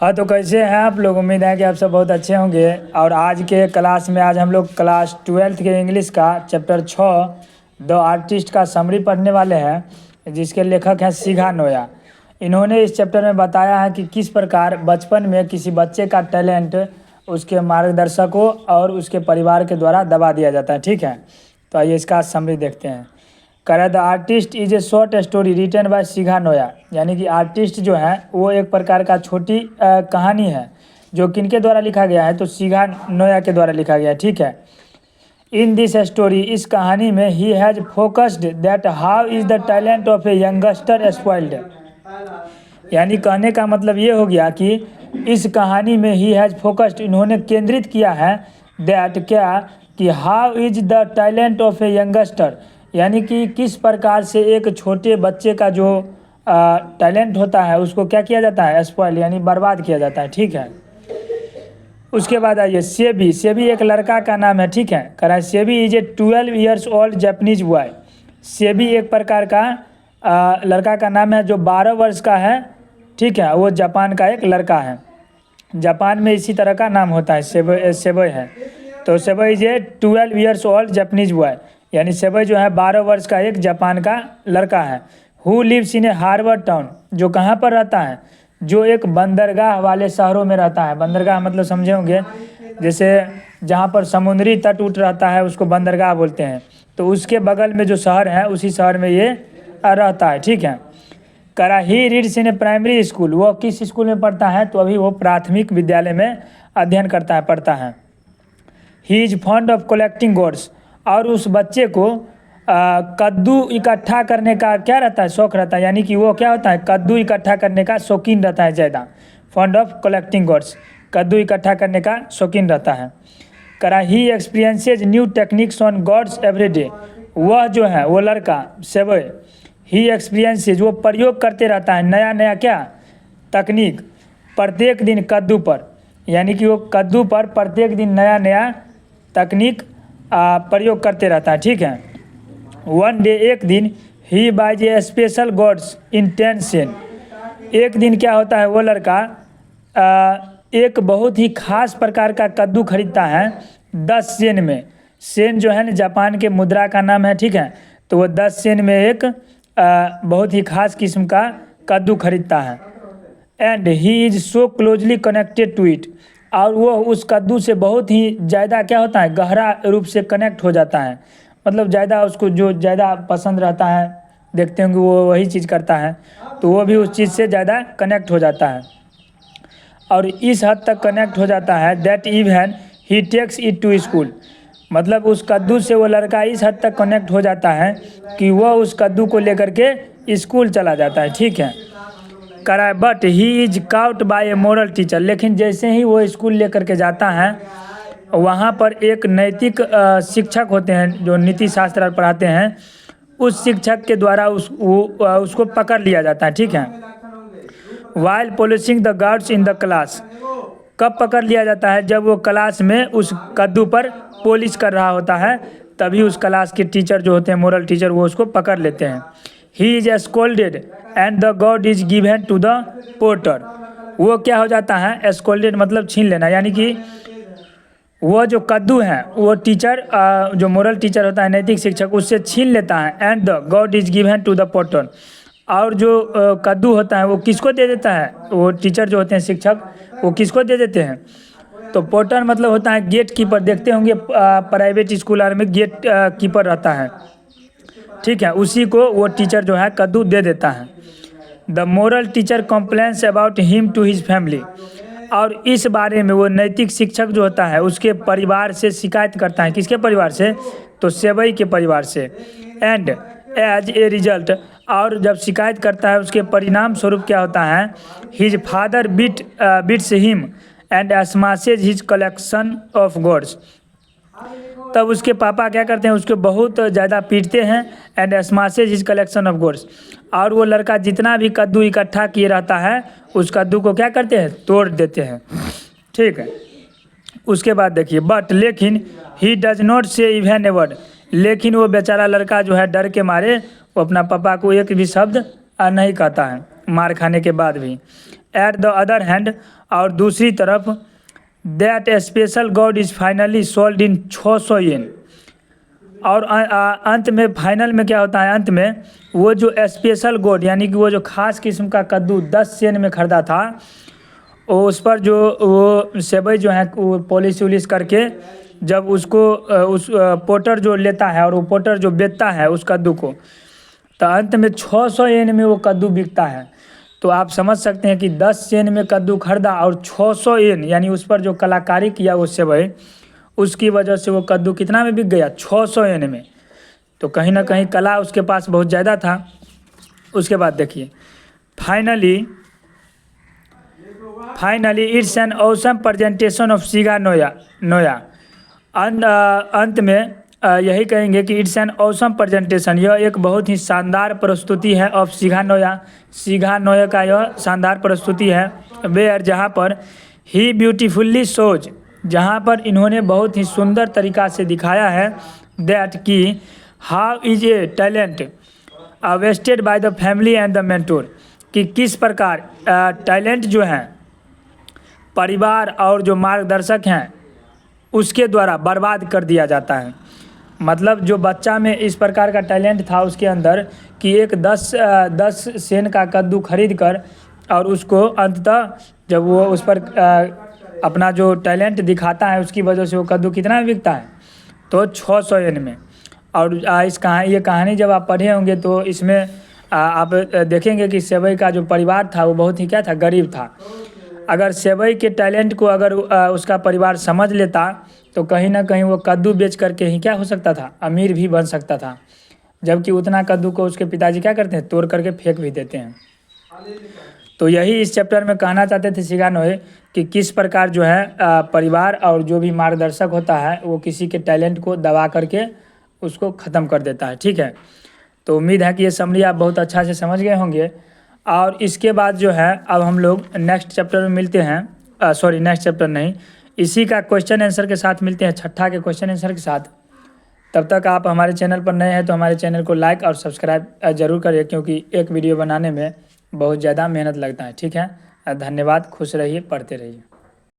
हाँ, तो कैसे हैं आप लोग। उम्मीद है कि आप सब बहुत अच्छे होंगे। और आज के क्लास में आज हम लोग क्लास 12th के इंग्लिश का चैप्टर 6 द आर्टिस्ट का समरी पढ़ने वाले हैं, जिसके लेखक हैं सिघा नोया। इन्होंने इस चैप्टर में बताया है कि किस प्रकार बचपन में किसी बच्चे का टैलेंट उसके मार्गदर्शकों और उसके परिवार के द्वारा दबा दिया जाता है। ठीक है, तो आइए इसका समरी देखते हैं। कह रहा the artist is a short story written by Shiga Naoya, यानी कि आर्टिस्ट जो है वो एक प्रकार का छोटी कहानी है जो किनके द्वारा लिखा गया है, तो सिघा नोया के द्वारा लिखा गया है। ठीक है, इन दिस स्टोरी, इस कहानी में he has focused that how is the talent of a youngster spoiled. यानी कहने का मतलब ये हो गया कि इस कहानी में ही हैज़ फोकस्ड, इन्होंने केंद्रित किया है दैट क्या कि how is the talent of a youngster, यानी कि किस प्रकार से एक छोटे बच्चे का जो टैलेंट होता है उसको क्या किया जाता है, स्पॉइल यानी बर्बाद किया जाता है। ठीक है, उसके बाद आइए सेबी। सेबी एक लड़का का नाम है। ठीक है, कह रहा है SEBI is a 12 years old Japanese boy. SEBI एक प्रकार का लड़का का नाम है जो 12 वर्ष का है। ठीक है, वो जापान का एक लड़का है। जापान में इसी तरह का नाम होता है, सेबोय है। तो Seibei is a 12 years old Japanese boy, यानी सेबोय जो है 12 वर्ष का एक जापान का लड़का है। Who lives in a harbour town, जो कहाँ पर रहता है, जो एक बंदरगाह वाले शहरों में रहता है। बंदरगाह मतलब समझे होंगे, जैसे जहाँ पर समुद्री तट उट रहता है उसको बंदरगाह बोलते हैं। तो उसके बगल में जो शहर है उसी शहर में ये रहता है। ठीक है, करा he reads in A primary school, वो किस स्कूल में पढ़ता है, तो अभी वो प्राथमिक विद्यालय में अध्ययन करता है, पढ़ता है। He is fond of collecting gourds, और उस बच्चे को कद्दू इकट्ठा करने का क्या रहता है, शौक रहता है, यानी कि वो क्या होता है, कद्दू इकट्ठा करने का शौकीन रहता है ज़्यादा। फॉन्ड ऑफ कलेक्टिंग गोड्स, कद्दू इकट्ठा करने का शौकीन रहता है। करा ही experiences new techniques on gourds every day, वह जो है वो लड़का सेबोय, ही एक्सपीरियंसेज वो प्रयोग करते रहता है नया नया क्या तकनीक प्रत्येक दिन कद्दू पर, यानी कि वो कद्दू पर प्रत्येक दिन नया नया तकनीक प्रयोग करते रहता है। ठीक है, वन डे एक दिन, he buys a special gourds in 10 sen, एक दिन क्या होता है वो लड़का एक बहुत ही खास प्रकार का कद्दू खरीदता है 10 सेन में। सेन जो है ना जापान के मुद्रा का नाम है। ठीक है, तो वो 10 सेन में एक बहुत ही खास किस्म का कद्दू खरीदता है। And he is so closely connected to it, और वो उस कद्दू से बहुत ही ज़्यादा क्या होता है, गहरा रूप से कनेक्ट हो जाता है। मतलब ज़्यादा उसको जो ज़्यादा पसंद रहता है, देखते होंगे वो वही चीज़ करता है, तो वो भी उस चीज़ से ज़्यादा कनेक्ट हो जाता है। और इस हद तक कनेक्ट हो जाता है that even he takes it to school, मतलब उस कद्दू से वो लड़का इस हद तक कनेक्ट हो जाता है कि वह उस कद्दू को लेकर के स्कूल चला जाता है। ठीक है, करा but he is caught by a moral teacher, लेकिन जैसे ही वो स्कूल लेकर के जाता है वहाँ पर एक नैतिक शिक्षक होते हैं जो नीति शास्त्र पढ़ाते हैं, उस शिक्षक के द्वारा उसको पकड़ लिया जाता है। ठीक है, while polishing the guards in the class, कब पकड़ लिया जाता है, जब वो क्लास में उस कद्दू पर पॉलिश कर रहा होता है, तभी उस क्लास के टीचर जो होते हैं मोरल टीचर वो उसको पकड़ लेते हैं। He is scolded and the gourd is given to the porter, वो क्या हो जाता है, स्कोल्डेड मतलब छीन लेना, यानी कि वो जो कद्दू है वो टीचर जो मोरल टीचर होता है नैतिक शिक्षक उससे छीन लेता है। And the gourd is given to the porter, और जो कद्दू होता है वो किसको दे देता है, वो टीचर जो होते हैं शिक्षक वो किसको दे देते हैं, तो पोर्टर मतलब होता है गेट कीपर। देखते होंगे प्राइवेट स्कूल में गेट कीपर रहता है। ठीक है, उसी को वो टीचर जो है कद्दू दे देता है। The moral teacher complains about him to his family, और इस बारे में वो नैतिक शिक्षक जो होता है उसके परिवार से शिकायत करता है। किसके परिवार से, तो सेबई के परिवार से। एंड एज ए रिजल्ट, और जब शिकायत करता है उसके परिणाम स्वरूप क्या होता है, his father beats him and smashes his collection of gourds, तब उसके पापा क्या करते हैं, उसको बहुत ज़्यादा पीटते हैं। And smashes his collection of gourds, और वो लड़का जितना भी कद्दू इकट्ठा किए रहता है उस कद्दू को क्या करते हैं, तोड़ देते हैं। ठीक है, उसके बाद देखिए बट लेकिन ही डज नॉट से इवन ए वर्ड, लेकिन वो बेचारा लड़का जो है डर के मारे वो अपना पापा को एक भी शब्द नहीं कहता है मार खाने के बाद भी। एट द अदर हैंड, और दूसरी तरफ that special God is finally sold in 600 येन। और अंत में फाइनल में क्या होता है, अंत में वो जो स्पेशल गॉड यानी कि वो जो खास किस्म का कद्दू 10 येन में खरीदा था, वो उस पर जो वो सेवई जो है वो पॉलिश उलिश करके जब उसको उस पोटर जो लेता है और वो पोटर जो बेचता है उस कद्दू को, तो अंत में 600 येन में वो कद्दू बिकता है। तो आप समझ सकते हैं कि 10 येन में कद्दू खरीदा और 600 येन यानी उस पर जो कलाकारी किया वो सेवई, उसकी वजह से वो कद्दू कितना में बिक गया, 600 येन में। तो कहीं ना कहीं कला उसके पास बहुत ज़्यादा था। उसके बाद देखिए finally it's an awesome presentation of Shiga Noah. अंत में यही कहेंगे कि इट्स एन ऑसम प्रेजेंटेशन, यह एक बहुत ही शानदार प्रस्तुति है ऑफ शिगा नोया का यह शानदार प्रस्तुति है। वेयर जहाँ पर ही ब्यूटीफुल्ली शोज, जहाँ पर इन्होंने बहुत ही सुंदर तरीका से दिखाया है दैट कि how is a talent wasted by the family and the mentor, कि किस प्रकार टैलेंट जो है परिवार और जो मार्गदर्शक हैं उसके द्वारा बर्बाद कर दिया जाता है। मतलब जो बच्चा में इस प्रकार का टैलेंट था उसके अंदर कि एक 10 सेन का कद्दू खरीद कर और उसको अंततः जब वो उस पर अपना जो टैलेंट दिखाता है उसकी वजह से वो कद्दू कितना में बिकता है, तो 600 येन में। और ये कहानी जब आप पढ़े होंगे तो इसमें आप देखेंगे कि सेवई का जो परिवार था वो बहुत ही क्या था, गरीब था। अगर सेवई के टैलेंट को अगर उसका परिवार समझ लेता तो कहीं ना कहीं वो कद्दू बेच करके ही क्या हो सकता था, अमीर भी बन सकता था। जबकि उतना कद्दू को उसके पिताजी क्या करते हैं, तोड़ करके फेंक भी देते हैं। तो यही इस चैप्टर में कहना चाहते थे शिगा नोए कि किस प्रकार जो है परिवार और जो भी मार्गदर्शक होता है वो किसी के टैलेंट को दबा करके उसको ख़त्म कर देता है। ठीक है, तो उम्मीद है कि ये समरी आप बहुत अच्छा से समझ गए होंगे। और इसके बाद जो है अब हम लोग नेक्स्ट चैप्टर में मिलते हैं, नेक्स्ट चैप्टर नहीं, इसी का क्वेश्चन आंसर के साथ मिलते हैं, छठा के क्वेश्चन आंसर के साथ। तब तक आप हमारे चैनल पर नए हैं तो हमारे चैनल को लाइक और सब्सक्राइब ज़रूर करिए, क्योंकि एक वीडियो बनाने में बहुत ज़्यादा मेहनत लगता है। ठीक है, धन्यवाद, खुश रहिए, पढ़ते रहिए।